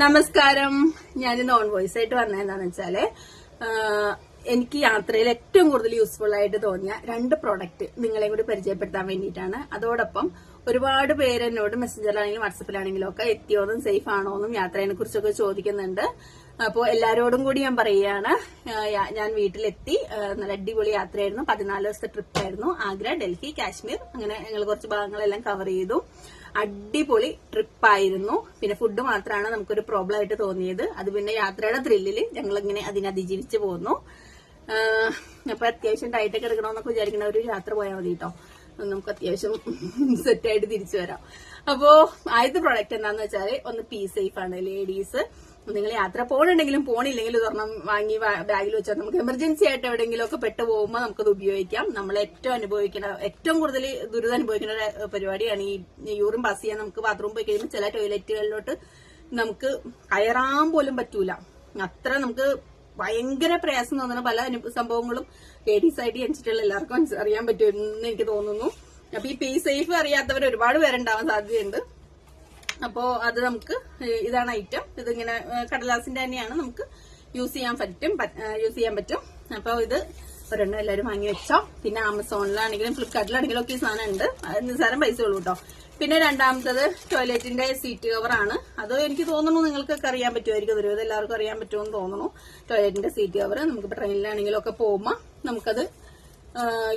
നമസ്കാരം. ഞാൻ non voice ആയിട്ട് വന്നതെന്താന്ന് വെച്ചാല് എനിക്ക് യാത്രയിൽ ഏറ്റവും കൂടുതൽ യൂസ്ഫുൾ ആയിട്ട് തോന്നിയ 2 പ്രോഡക്റ്റ് നിങ്ങളെ കൂടി പരിചയപ്പെടുത്താൻ വേണ്ടിയിട്ടാണ്. അതോടൊപ്പം ഒരുപാട് പേര് എന്നോട് മെസ്സഞ്ചറിലാണെങ്കിലും വാട്സപ്പിലാണെങ്കിലും ഒക്കെ എത്തിയോന്നും സേഫ് ആണോന്നും യാത്രയെ കുറിച്ചൊക്കെ ചോദിക്കുന്നുണ്ട്. അപ്പോൾ എല്ലാരോടും കൂടി ഞാൻ പറയുകയാണ്, ഞാൻ വീട്ടിലെത്തി. നല്ല അടിപൊളി യാത്രയായിരുന്നു. 14 ദിവസത്തെ ട്രിപ്പായിരുന്നു. ആഗ്ര, ഡൽഹി, കാശ്മീർ, അങ്ങനെ ഞങ്ങൾ കുറച്ച് ഭാഗങ്ങളെല്ലാം കവർ ചെയ്തു. അടിപൊളി ട്രിപ്പായിരുന്നു. പിന്നെ ഫുഡ് മാത്രമാണ് നമുക്കൊരു പ്രോബ്ലം ആയിട്ട് തോന്നിയത്. അത് പിന്നെ യാത്രയുടെ ത്രില്ലിൽ ഞങ്ങളിങ്ങനെ അതിജീവിച്ച് പോന്നു. അപ്പൊ അത്യാവശ്യം ടൈറ്റൊക്കെ എടുക്കണമെന്നൊക്കെ വിചാരിക്കുന്ന ഒരു യാത്ര പോയാൽ മതി കേട്ടോ. നമുക്ക് അത്യാവശ്യം സെറ്റായിട്ട് തിരിച്ചു വരാം. അപ്പോ ആദ്യത്തെ പ്രോഡക്റ്റ് എന്താന്ന് വെച്ചാല് ഒന്ന് പി സേഫ് ആണ്. ലേഡീസ് നിങ്ങൾ യാത്ര പോകണമെങ്കിലും പോണില്ലെങ്കിലും ഒരെണ്ണം വാങ്ങി ബാഗിൽ വെച്ചാൽ നമുക്ക് എമർജൻസി ആയിട്ട് എവിടെയെങ്കിലും ഒക്കെ പെട്ടു പോകുമ്പോൾ നമുക്കത് ഉപയോഗിക്കാം. നമ്മൾ ഏറ്റവും കൂടുതൽ ദുരിതം അനുഭവിക്കുന്ന ഒരു പരിപാടിയാണ് ഈ യൂറിൻ പാസ് ചെയ്യാൻ. നമുക്ക് ബാത്റൂം പോയി കഴിയുമ്പോൾ ചില ടോയ്ലറ്റുകളിലോട്ട് നമുക്ക് കയറാൻ പോലും പറ്റൂല. അത്ര നമുക്ക് ഭയങ്കര പ്രയാസം തോന്നുന്ന പല സംഭവങ്ങളും ലേഡീസ് ആയിട്ട് ജനിച്ചിട്ടുള്ള എല്ലാവർക്കും അറിയാൻ പറ്റുമെന്ന് എനിക്ക് തോന്നുന്നു. അപ്പൊ ഈ പി സേഫ് അറിയാത്തവർ ഒരുപാട് പേരുണ്ടാവാൻ സാധ്യതയുണ്ട്. അപ്പോ അത് നമുക്ക് ഇതാണ് ഐറ്റം. ഇതിങ്ങനെ കടലാസിന്റെ തന്നെയാണ്, നമുക്ക് യൂസ് ചെയ്യാൻ പറ്റും. അപ്പൊ ഇത് ഒരെണ്ണം എല്ലാവരും വാങ്ങി വെച്ചോ. പിന്നെ ആമസോണിലാണെങ്കിലും ഫ്ലിപ്കാർട്ടിലാണെങ്കിലും ഒക്കെ ഈ സാധനം ഉണ്ട്. നിസ്സാരം പൈസ ഉള്ളൂ കേട്ടോ. പിന്നെ രണ്ടാമത്തത് ടോയ്ലറ്റിന്റെ സീറ്റ് കവറാണ്. അത് എനിക്ക് തോന്നുന്നു നിങ്ങൾക്കൊക്കെ അറിയാൻ പറ്റുമായിരിക്കും. ഒരുവിധം എല്ലാവർക്കും അറിയാൻ പറ്റുമെന്ന് തോന്നുന്നു. ടോയ്ലറ്റിന്റെ സീറ്റ് കവർ നമുക്കിപ്പോ ട്രെയിനിലാണെങ്കിലും ഒക്കെ പോകുമ്പോൾ നമുക്കത്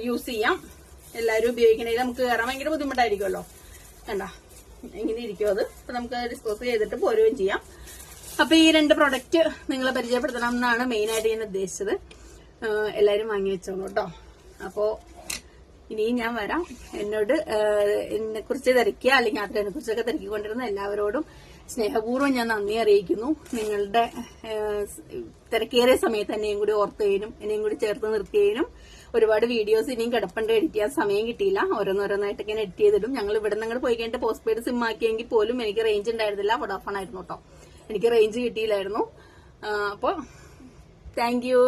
യൂസ് ചെയ്യാം. എല്ലാവരും ഉപയോഗിക്കണമെങ്കിൽ നമുക്ക് കയറാൻ ഭയങ്കര ബുദ്ധിമുട്ടായിരിക്കുമല്ലോ. കണ്ട എങ്ങനെ ഇരിക്കും അത്. അപ്പൊ നമുക്ക് ഡിസ്പോസ് ചെയ്തിട്ട് പോരുകയും ചെയ്യാം. അപ്പൊ ഈ 2 പ്രൊഡക്റ്റ് നിങ്ങളെ പരിചയപ്പെടുത്തണം എന്നാണ് മെയിൻ ആയിട്ട് ഞാൻ ഉദ്ദേശിച്ചത്. എല്ലാരും വാങ്ങി വെച്ചോളൂ കേട്ടോ. അപ്പോ ഇനിയും ഞാൻ വരാം. എന്നോട് എന്നെ കുറിച്ച് തിരക്കിയ അല്ലെങ്കിൽ യാത്രയെ കുറിച്ചൊക്കെ തിരക്കിക്കൊണ്ടിരുന്ന എല്ലാവരോടും സ്നേഹപൂർവ്വം ഞാൻ നന്ദി അറിയിക്കുന്നു. നിങ്ങളുടെ തിരക്കേറിയ സമയത്ത് എന്നെയും കൂടി ഓർത്തുകയും എന്നെയും കൂടി ചേർത്ത് നിർത്തുകയും ഒരുപാട് വീഡിയോസ് ഇനിയും കിടപ്പുണ്ട്. എഡിറ്റ് ചെയ്യാൻ സമയം കിട്ടിയില്ല. ഓരോന്നോരോന്നായിട്ട് ഇങ്ങനെ എഡിറ്റ് ചെയ്തിടും. ഞങ്ങൾ ഇവിടെ നിന്ന് പോയി കഴിഞ്ഞിട്ട് പോസ്റ്റ് പെയ്ഡ് സിം ആക്കിയെങ്കിൽ പോലും എനിക്ക് റേഞ്ച് ഉണ്ടായിരുന്നില്ല. വോഡാഫോൺ ആയിരുന്നു കേട്ടോ. എനിക്ക് റേഞ്ച് കിട്ടിയില്ലായിരുന്നു. അപ്പോൾ താങ്ക് യു.